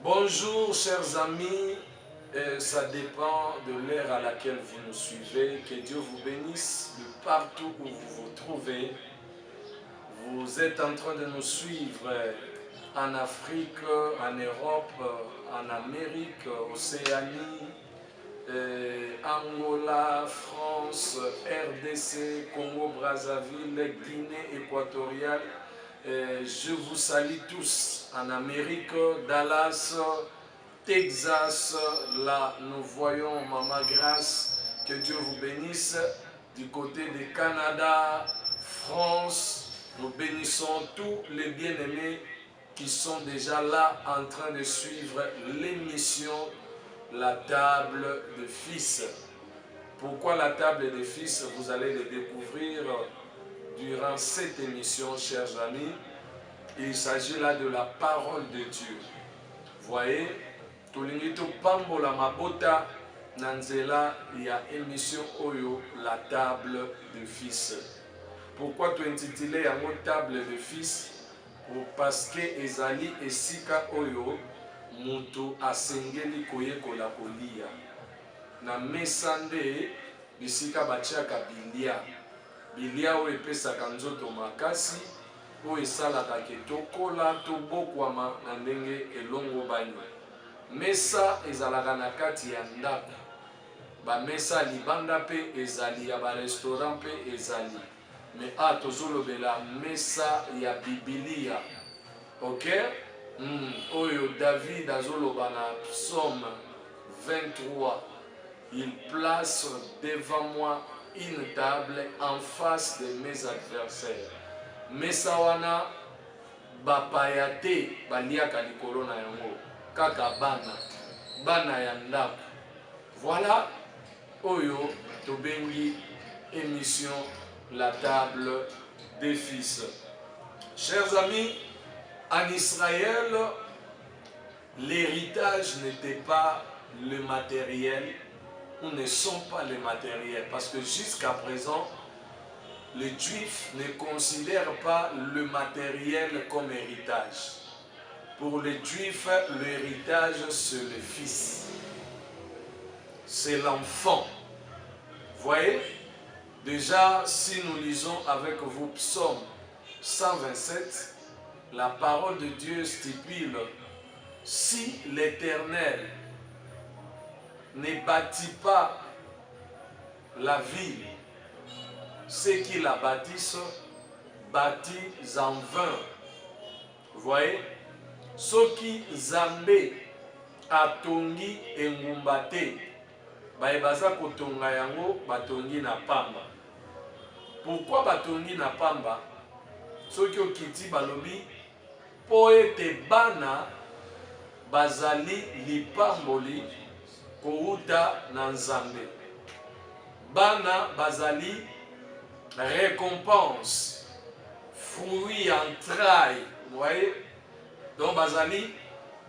Bonjour chers amis, ça dépend de l'heure à laquelle vous nous suivez. Que Dieu vous bénisse de partout où vous vous trouvez. Vous êtes en train de nous suivre en Afrique, en Europe, en Amérique, Océanie, Angola, France, RDC, Congo-Brazzaville, Guinée équatoriale. Je vous salue tous en Amérique, Dallas, Texas. Là, nous voyons Maman Grâce, que Dieu vous bénisse. Du côté du Canada, France, nous bénissons tous les bien-aimés qui sont déjà là en train de suivre l'émission La Table de Fils. Pourquoi la Table des Fils? Vous allez le découvrir durant cette émission, chers amis. Il s'agit là de la parole de Dieu. Voyez, Tolingito Pambola Mabota Nanzela, il y a émission Oyo, la Table de Fils. Pourquoi tu intitulé à mon Table de Fils? Parce que Ezali et Sika Oyo Mutu asengeli koyekola kolia na mesande bisika batiaka bilia oyo epesaka nzoto makasi oyo esalaka ke tokola tobokwama na ndenge elongo bani. Mesa ezalaka na kati ya ndako, bamesa libanda mpe ezali, ya barestaurant mpe ezali, me tozolobela mesa ya bibilia. Ok? Oyo David azoloba na Psaume 23, il place devant moi une table en face de mes adversaires. Mesa wana bapaya te baliaka likolo na yango, kaka bana ya ndako. Voilà oyo tobengi émission La Table des Fils. Chers amis, en Israël, l'héritage n'était pas le matériel, ou ne sont pas les matériels, parce que jusqu'à présent, les Juifs ne considèrent pas le matériel comme héritage. Pour les Juifs, l'héritage, c'est le fils. C'est l'enfant. Voyez, déjà, si nous lisons avec vous Psaume 127, la parole de Dieu stipule: si l'Éternel ne bâtit pas la ville, ceux qui la bâtissent bâtissent en vain. Vous voyez, soki Nzambe atongi engumba te, baza kotonga yango batongi na pamba. Pourquoi batongi na pamba? Soki okiti balobi po ete bana bazali lipamboli kouta na Nzambe. Bana bazali récompense, fruit, entrailles. Vous voyez? Donc bazali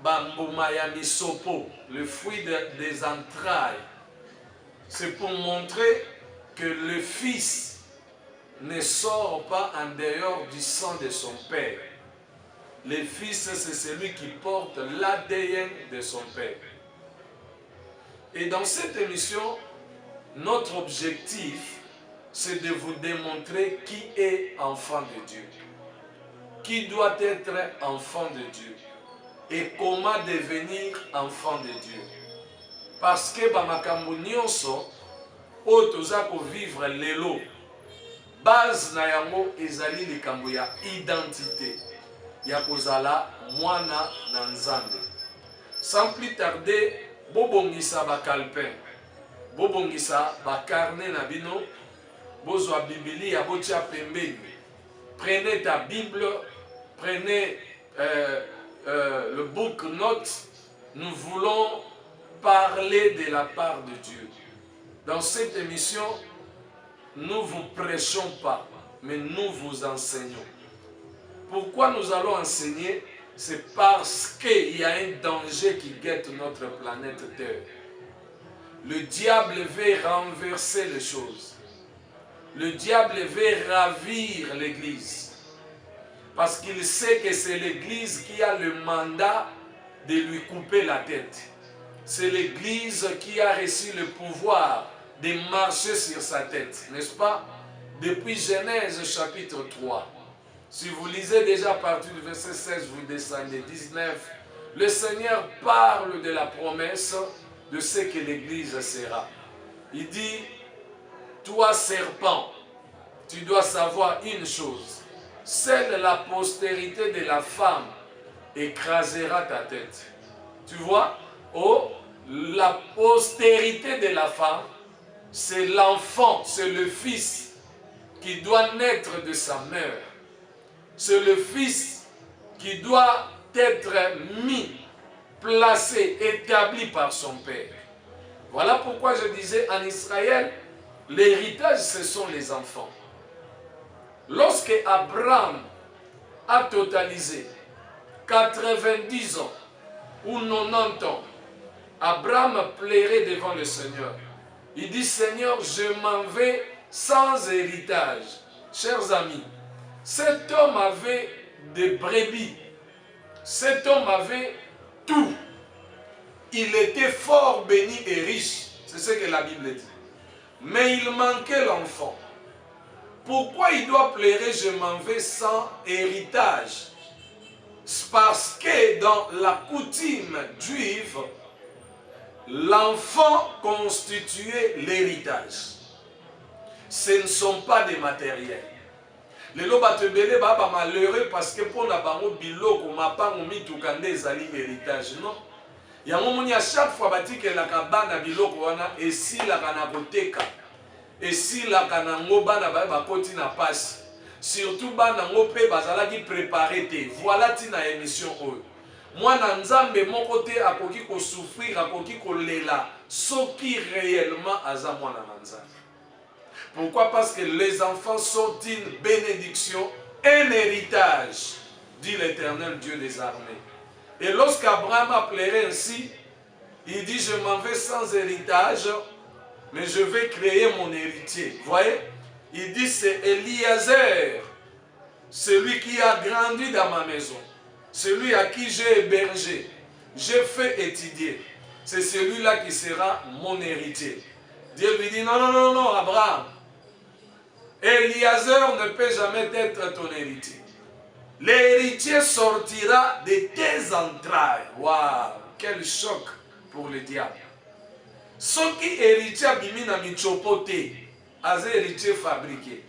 bambuma ya misopo, le fruit des entrailles. C'est pour montrer que le fils ne sort pas en dehors du sang de son père. Le fils, c'est celui qui porte l'ADN de son père. Et dans cette émission, notre objectif, c'est de vous démontrer qui est enfant de Dieu, qui doit être enfant de Dieu et comment devenir enfant de Dieu. Parce que bamakambo nyonso oyo toza kovivre lelo, base na yango ezali likambo ya identité ya kozala mwana na Nzambe. Sans plus tarder, bobongisa bakalpin, bobongisa bakarne na bino, bozwa Biblia botia pembeni. Prenez ta Bible, prenez le book note. Nous voulons parler de la part de Dieu. Dans cette émission, nous ne vous prêchons pas, mais nous vous enseignons. Pourquoi nous allons enseigner? C'est parce qu'il y a un danger qui guette notre planète Terre. Le diable veut renverser les choses. Le diable veut ravir l'Église. Parce qu'il sait que c'est l'Église qui a le mandat de lui couper la tête. C'est l'Église qui a reçu le pouvoir de marcher sur sa tête, n'est-ce pas? Depuis Genèse chapitre 3. Si vous lisez déjà à partir du verset 16, vous descendez 19, le Seigneur parle de la promesse de ce que l'Église sera. Il dit, toi serpent, tu dois savoir une chose, seule la postérité de la femme écrasera ta tête. Tu vois? Oh, la postérité de la femme, c'est l'enfant, c'est le fils qui doit naître de sa mère. C'est le fils qui doit être mis, placé, établi par son père. Voilà pourquoi je disais en Israël, l'héritage ce sont les enfants. Lorsque Abraham a totalisé 90 ans ou 90 ans, Abraham plairait devant le Seigneur. Il dit, Seigneur, je m'en vais sans héritage. Chers amis, cet homme avait des brebis. Cet homme avait tout. Il était fort béni et riche. C'est ce que la Bible dit. Mais il manquait l'enfant. Pourquoi il doit pleurer, je m'en vais sans héritage? Parce que dans la coutume juive, l'enfant constituait l'héritage. Ce ne sont pas des matériels. Les lobatebele baba malheureux parce que pour la bango biloko mapango mitukande ezali héritage, non? Yango moni à chaque fois bati que la kabana biloko wana esilaka na koteka. Esilaka na ngo bana ba bakoti na pasi. Surtout bana ngo pe bazalaki préparé te. Voilà tina émission oyo. Mwana nzambe moko te akoki ko souffrir, akoki ko lela soki réellement aza mwana nzambe. Pourquoi? Parce que les enfants sont une bénédiction, un héritage, dit l'Éternel Dieu des armées. Et lorsqu'Abraham a pleuré ainsi, il dit, je m'en vais sans héritage, mais je vais créer mon héritier. Vous voyez? Il dit, c'est Eliezer, celui qui a grandi dans ma maison, celui à qui j'ai hébergé, j'ai fait étudier. C'est celui-là qui sera mon héritier. Dieu lui dit, non, non, non, non, Abraham, Eliezer ne peut jamais être ton héritier. L'héritier sortira de tes entrailles. Waouh, quel choc pour le diable. Ce qui héritier bimina michopote, as héritier fabriqué.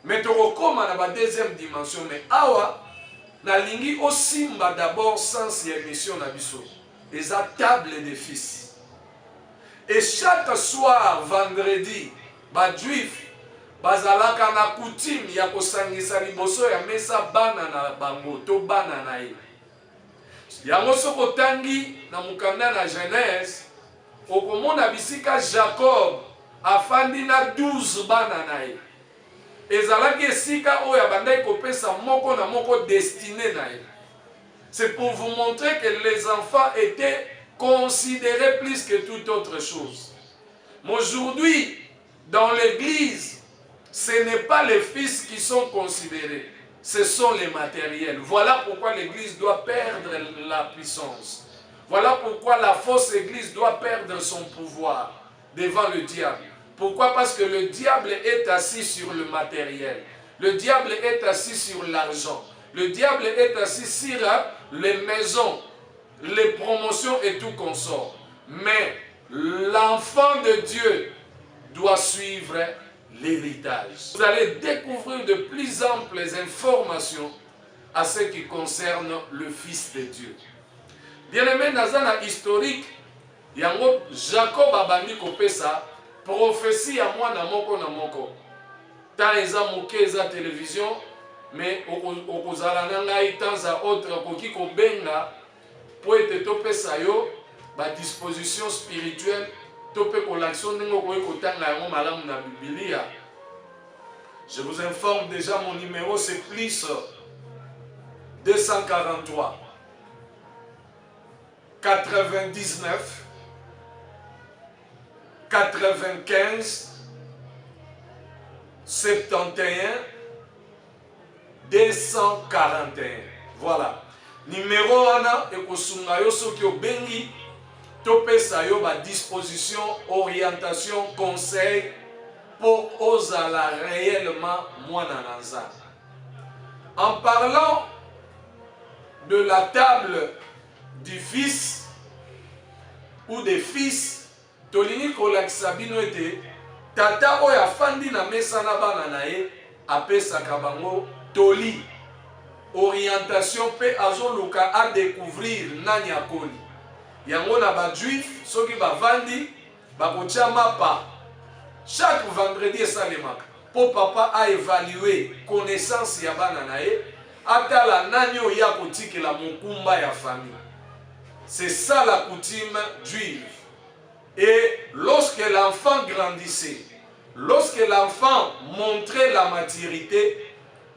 Mais tu recommandes à la deuxième dimension. Mais awa, na lingi osimba d'abord sans émission na biso. Les tables des fils. Et chaque soir, vendredi, ba juif, bazalaka na coutume ya kosangisa liboso ya mesa bana na bango to bana na ye. Yango soko tangi na mukanda na Genèse, okomona bisika Jacob afandi na 12 bana na ye. Ezalaki esika oyo abandaki kopesa moko na moko destiné na ye. C'est pour vous montrer que les enfants étaient considérés plus que toute autre chose. Mais aujourd'hui, dans l'église, ce n'est pas les fils qui sont considérés, ce sont les matériels. Voilà pourquoi l'église doit perdre la puissance. Voilà pourquoi la fausse église doit perdre son pouvoir devant le diable. Pourquoi? Parce que le diable est assis sur le matériel. Le diable est assis sur l'argent. Le diable est assis sur les maisons, les promotions et tout consort. Mais l'enfant de Dieu doit suivre l'héritage. Vous allez découvrir de plus amples informations à ce qui concerne le Fils de Dieu. Bien-aimé, dans un historique, yango Jacob abandi kopesa prophétie à moi na moko na moko. Tant eza moke eza télévision, mais okozala na ngai temps à autre koki kobenga po ete topesa yo ba disposition spirituelle tope kolaktion ndenge koyi kotanga yango malamu na Biblia. Je vous informe déjà, mon numéro c'est plus 243 99 95 71 241. Voilà. numéro wana ekosunga yo soki obengi topesa yo ba disposition, orientation, conseil pour ozala réellement mwana na Nzambe. En parlant de la table du fils ou des fils, tolingi kolakisa bino ete tata oyo afandi na mesa na bana na ye apesaka bango toli, orientation pe azoluka a découvrir nani akoli. Yango na ba juif soki bavandi bakotia mapa chaque vendredi esalemaka po papa a évaluer connaissance ya bana na ye atala nani oyo ya kotikela mokumba ya famille. C'est ça la coutume juive. Et lorsque l'enfant grandissait, lorsque l'enfant montrait la maturité,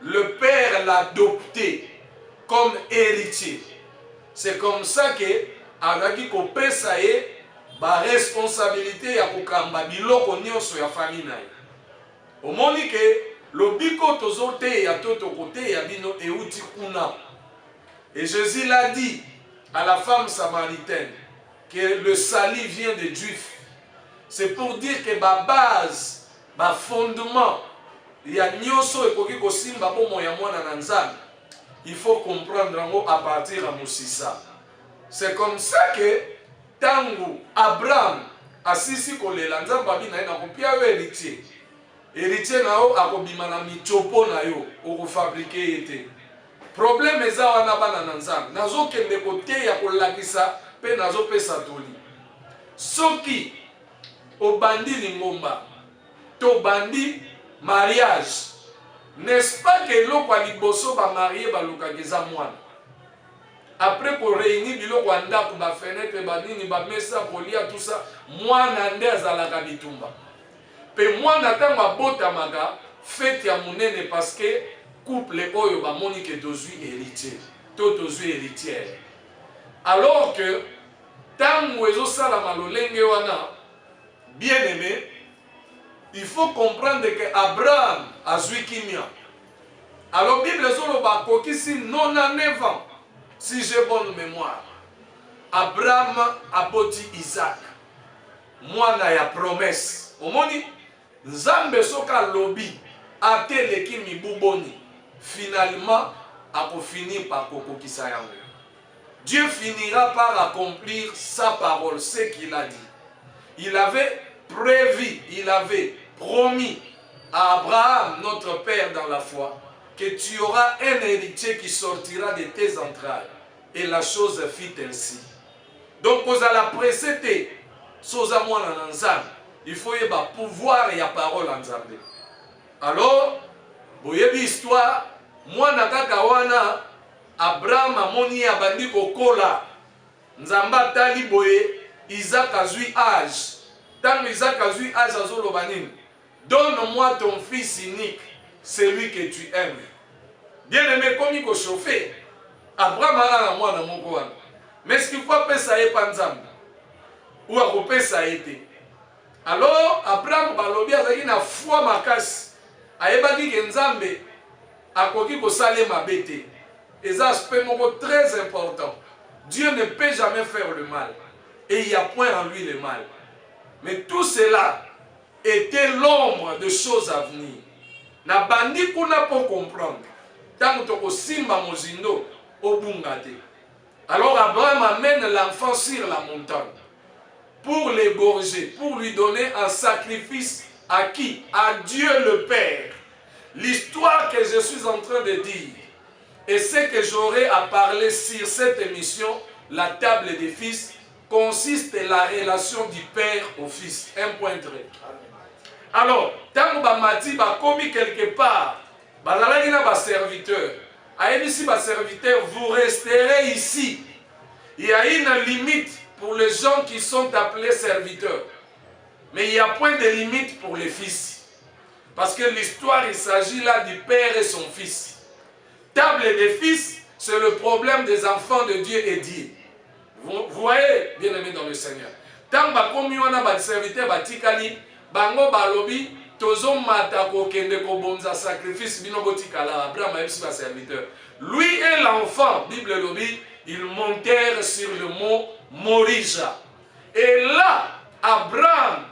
le père l'adoptait comme héritier. C'est comme ça que alaki kopesa ye ba responsabilité ya kokamba biloko nyonso ya famille na ye. Omoni ke lobiko tozote ya toto kote ya bino euti kuna. Et Jésus l'a dit à la femme samaritaine que le salut vient des Juifs. C'est pour dire que ma base, ma fondement, il y a nyonso ekoki kosimba bomo ya mwana na Nzambe. Il faut comprendre ngo à partir de Moussissa. C'est comme ça que tangu Abraham asisi kolela Nzambe abina na kopia yo héritier. Héritier na yo akobima na michopo na yo okofabriquer ete. Problème eza wana bana na Nzambe. Nazokende kote ya kolakisa pe nazopesa toli. Soki obandi lingomba to bandi mariage, n'est-ce pas que l'oko liboso ba marié ba lukageza mwana. Après pour réunir biloko anda ko ba fenêtre ba nini ba mesa polia tout ça, mwana nde azalaka bitumba. Pe mwana tango abotamaka fête ya munene parce que couple oyo ba moni ke tozui héritier, tozui héritière. Alors que tango ezo sala malolenge wana bien aimé, il faut comprendre que Abraham a zui kimia. Alors Bible zoloba kokisi 99 ans, si j'ai bonne mémoire. Abraham a boti Isaac. Mwana ya promesse. Omoni Nzambe soka lobi ateleki mibuboni. Finalement a finir par kokokisa yango. Dieu finira par accomplir sa parole, ce qu'il a dit. Il avait prévu, il avait promis à Abraham, notre père dans la foi, que tu auras un héritier qui sortira de tes entrailles. Et la chose fit ainsi. Donc, vous allez précéder, il faut y avoir pouvoir et la parole en Zambé. Alors, vous avez l'histoire, moi, Nakakawana, Abraham a moni abandi kokola, Nzamba tali boye, Isaac a zui âge. Tant Isaac a zui âge à Zolobanin, donne-moi ton fils unique, celui que tu aimes. Bien aimé, comme il faut chauffer. Abraham a la moi dans mon coin. Mais ce qu'il faut appeler ça est pas Nzamba. Ou à couper ça a été. Alors, Abraham balobi a zaki na foi makasi. Aebaki ke Nzambe a koki ko sale mabete. Et ça aspect très important. Dieu ne peut jamais faire le mal. Et il n'y a point en lui le mal. Mais tout cela était l'ombre de choses à venir. Na bandi kuna pour comprendre. Tant que simba mozindo obungate. Alors Abraham amène l'enfant sur la montagne pour l'égorger, pour lui donner un sacrifice à qui? À Dieu le Père. L'histoire que je suis en train de dire et ce que j'aurai à parler sur cette émission, la table des fils, consiste en la relation du père au fils. Un point trait. Alors, tant que Mati va commis quelque part, ba serviteur, ici ba serviteur, vous resterez ici. Il y a une limite pour les gens qui sont appelés serviteurs. Mais il n'y a point de limite pour les fils. Parce que l'histoire, il s'agit là du père et son fils. Table des fils, c'est le problème des enfants de Dieu et Dieu. Vous voyez, bien aimé dans le Seigneur. Tant que on a des serviteurs, bango balobi, tozo mata ko kende ko bonza sacrifice bino botikala Abraham même si ba serviteur. lui et l'enfant, Bible le dit, ils montèrent sur le mont Morija. Et là, Abraham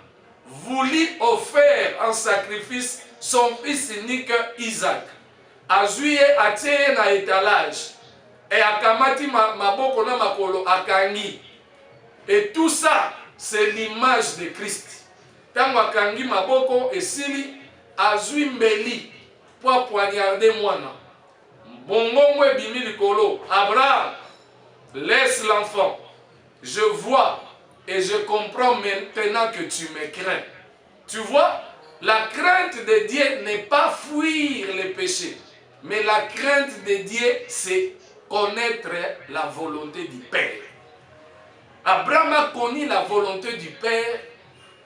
voulut offrir en sacrifice son fils unique Isaac. Azui atie na étalage. Et akamati maboko na makolo akangi. Et tout ça, c'est l'image de Christ. Tango akangi maboko esili, azui mbeli pour poignarder mwana. Bongongo ebimi likolo. Abraham, laisse l'enfant. Je vois et je comprends maintenant que tu me crains. Tu vois, la crainte de Dieu n'est pas fuir les péchés. Mais la crainte de Dieu, c'est connaître la volonté du Père. Abraham a connu la volonté du Père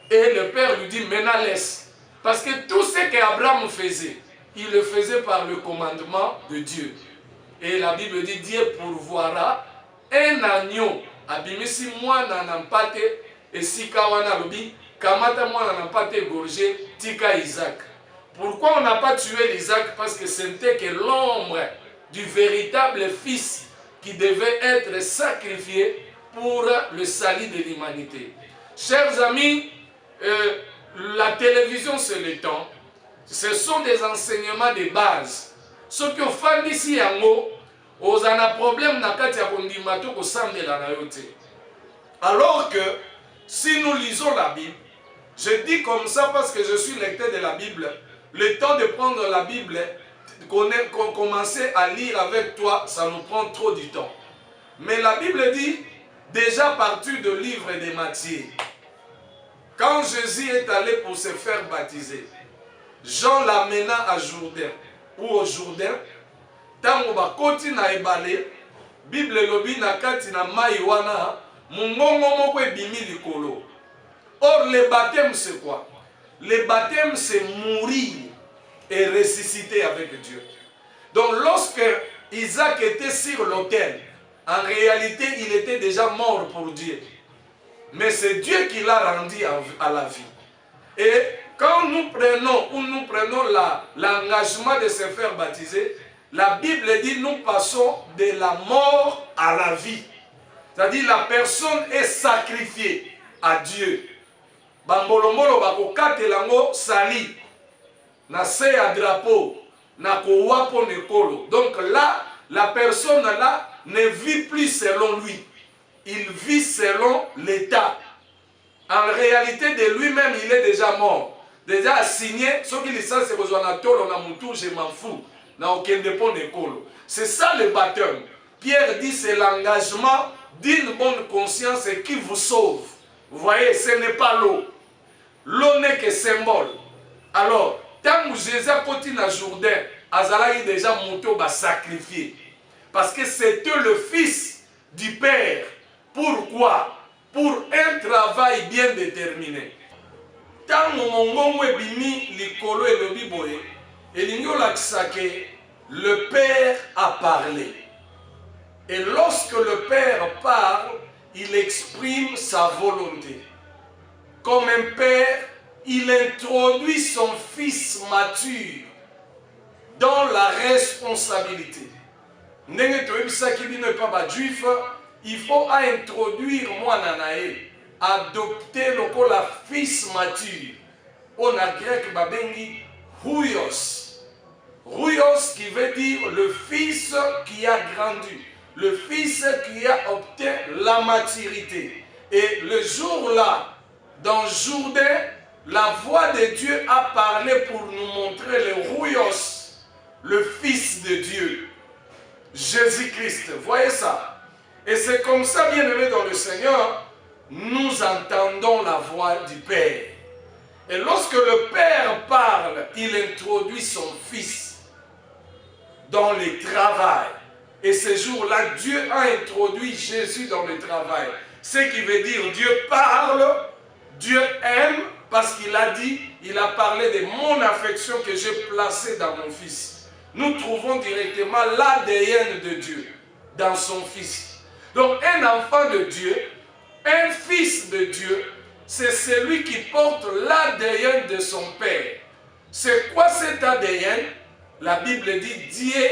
et le Père lui dit, maintenant laisse. Parce que tout ce qu'Abraham faisait, il le faisait par le commandement de Dieu. Et la Bible dit, Dieu pourvoira un agneau. Abimisi mwana nampate esika wana lobi, kamata mwana nampate gorgé, tika Isaac. Pourquoi on n'a pas tué Isaac? Parce que c'était que l'ombre du véritable fils qui devait être sacrifié pour le salut de l'humanité. Chers amis, la télévision c'est le temps. Ce sont des enseignements de base. Ce que fait ici en haut, aux a problème na kati ya kondimato ko sambela na yote. Alors que si nous lisons la Bible, je dis comme ça parce que je suis lecteur de la Bible, le temps de prendre la Bible, commencer à lire avec toi, ça nous prend trop du temps. Mais la Bible dit, déjà à partir du livre de Matthieu, quand Jésus est allé pour se faire baptiser, Jean l'amena à Jourdain, ou au Jourdain, tango bakoti na ebale, Bible lobi na kati na mai wana, mungongo moko ebimi likolo. Or le baptême c'est quoi? Le baptême c'est mourir et ressusciter avec Dieu. Donc lorsque Isaac était sur l'autel, en réalité il était déjà mort pour Dieu. Mais c'est Dieu qui l'a rendu à la vie. Et quand nous prenons l'engagement de se faire baptiser, la Bible dit nous passons de la mort à la vie. C'est-à-dire la personne est sacrifiée à Dieu. Bambolomolo bakokate lango sali. Na se à drapeau. Na kowapo nekolo. Donc là, la personne là ne vit plus selon lui. Il vit selon l'état. En réalité de lui-même, il est déjà mort. Déjà assigné, ce qui licence c'est besoin de tolo na mutu, je m'en fous. Na aucun dépôt d'école. C'est ça le baptême. Pierre dit c'est l'engagement d'une bonne conscience qui vous sauve. Vous voyez, ce n'est pas l'eau. L'eau n'est que symbole. Alors, tant que Jésus continue à Jourdain, Azala est déjà monté au sacrifié. Parce que c'était le fils du Père. Pourquoi? Pour un travail bien déterminé. Tant que mon bimi likolo et le biboye, et le Père a parlé. Et lorsque le Père parle, il exprime sa volonté. Comme un père, il introduit son fils mature dans la responsabilité. Il faut introduire moi nanae, adopter le fils mature. On a grec babengi huios. Huios qui veut dire le fils qui a grandi, le fils qui a obtenu la maturité. Et le jour-là, dans Jourdain, la voix de Dieu a parlé pour nous montrer le Huios, le Fils de Dieu, Jésus-Christ. Voyez ça? Et c'est comme ça, bien-aimés dans le Seigneur, nous entendons la voix du Père. Et lorsque le Père parle, il introduit son Fils dans le travail. Et ce jour-là, Dieu a introduit Jésus dans le travail. Ce qui veut dire Dieu parle, Dieu aime, parce qu'il a dit, il a parlé de mon affection que j'ai placée dans mon Fils. Nous trouvons directement l'ADN de Dieu dans son Fils. Donc un enfant de Dieu, un fils de Dieu, c'est celui qui porte l'ADN de son Père. C'est quoi cet ADN? La Bible dit Dieu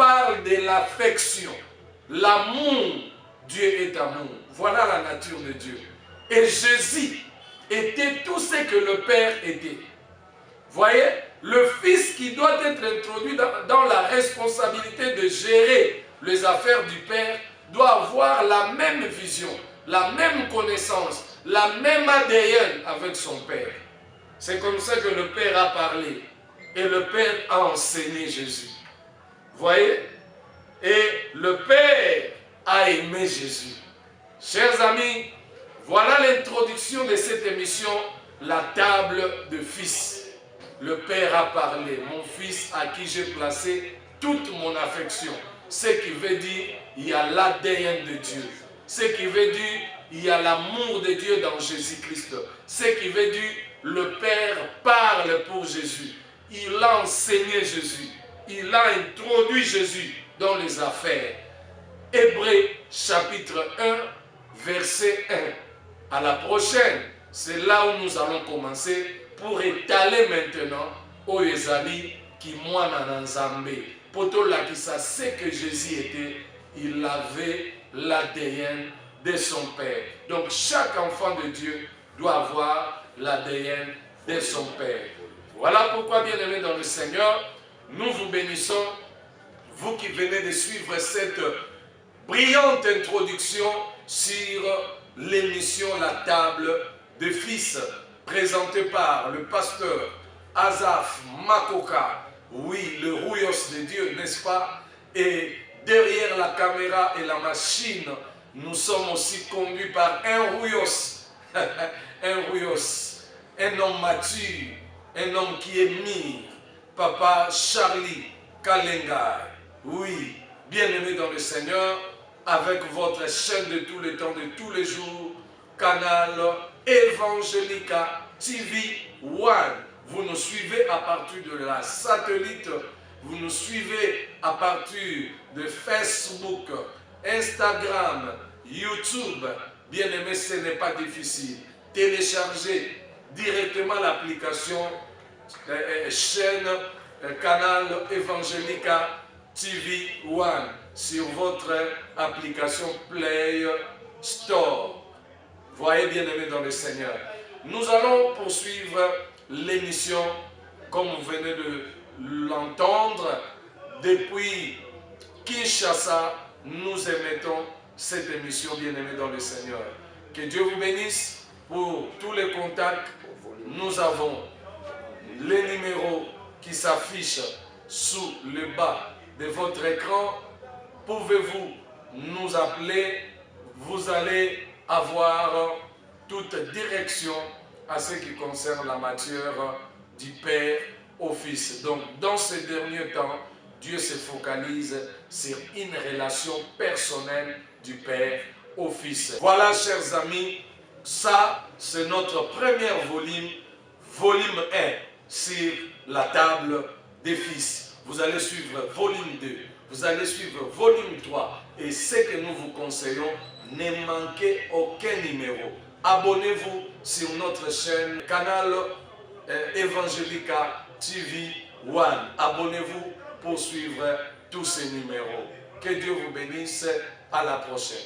parle de l'affection. L'amour, Dieu est amour. Voilà la nature de Dieu. Et Jésus était tout ce que le Père était. Voyez, le Fils qui doit être introduit dans la responsabilité de gérer les affaires du Père doit avoir la même vision, la même connaissance, la même ADN avec son Père. C'est comme ça que le Père a parlé et le Père a enseigné Jésus. Voyez? Et le Père a aimé Jésus. Chers amis, voilà l'introduction de cette émission, la table de fils. Le Père a parlé, mon fils à qui j'ai placé toute mon affection. Ce qui veut dire, il y a l'ADN de Dieu. Ce qui veut dire, il y a l'amour de Dieu dans Jésus-Christ. Ce qui veut dire, le Père parle pour Jésus. Il a enseigné Jésus. Il a introduit Jésus dans les affaires. Hébreux chapitre 1, verset 1. À la prochaine, c'est là où nous allons commencer pour étaler maintenant au Ezali qui moi nan Nzambe. Poto la qui ça sait que Jésus était, il avait l'ADN de son Père. Donc chaque enfant de Dieu doit avoir l'ADN de son Père. Voilà pourquoi, bien-aimés dans le Seigneur, nous vous bénissons, vous qui venez de suivre cette brillante introduction sur l'émission La Table de Fils, présentée par le pasteur Azaf Makoka, oui, le Rouillos de Dieu, n'est-ce pas? Et derrière la caméra et la machine, nous sommes aussi conduits par un Rouillos, un Rouillos, un homme mature, un homme qui est mis, Papa Charlie Kalenga. Oui, bien-aimé dans le Seigneur, avec votre chaîne de tous les temps, de tous les jours, Canal Evangelica TV One. Vous nous suivez à partir de la satellite, vous nous suivez à partir de Facebook, Instagram, YouTube. Bien-aimé, ce n'est pas difficile. Téléchargez directement l'application chaîne Canal Evangelica TV One sur votre application Play Store. Voyez, bien-aimés dans le Seigneur. Nous allons poursuivre l'émission, comme vous venez de l'entendre, depuis Kinshasa. Nous émettons cette émission, bien-aimés dans le Seigneur. Que Dieu vous bénisse. Pour tous les contacts, nous avons les numéros qui s'affichent sous le bas de votre écran. Pouvez-vous nous appeler? Vous allez avoir toute direction à ce qui concerne la matière du Père au Fils. Donc, dans ces derniers temps, Dieu se focalise sur une relation personnelle du Père au Fils. Voilà, chers amis, ça, c'est notre premier volume, volume 1, sur la table des fils. Vous allez suivre volume 2, vous allez suivre volume 3. Et ce que nous vous conseillons, ne manquez aucun numéro. Abonnez-vous sur notre chaîne Canal Evangelica TV One. Abonnez-vous pour suivre tous ces numéros. Que Dieu vous bénisse. À la prochaine.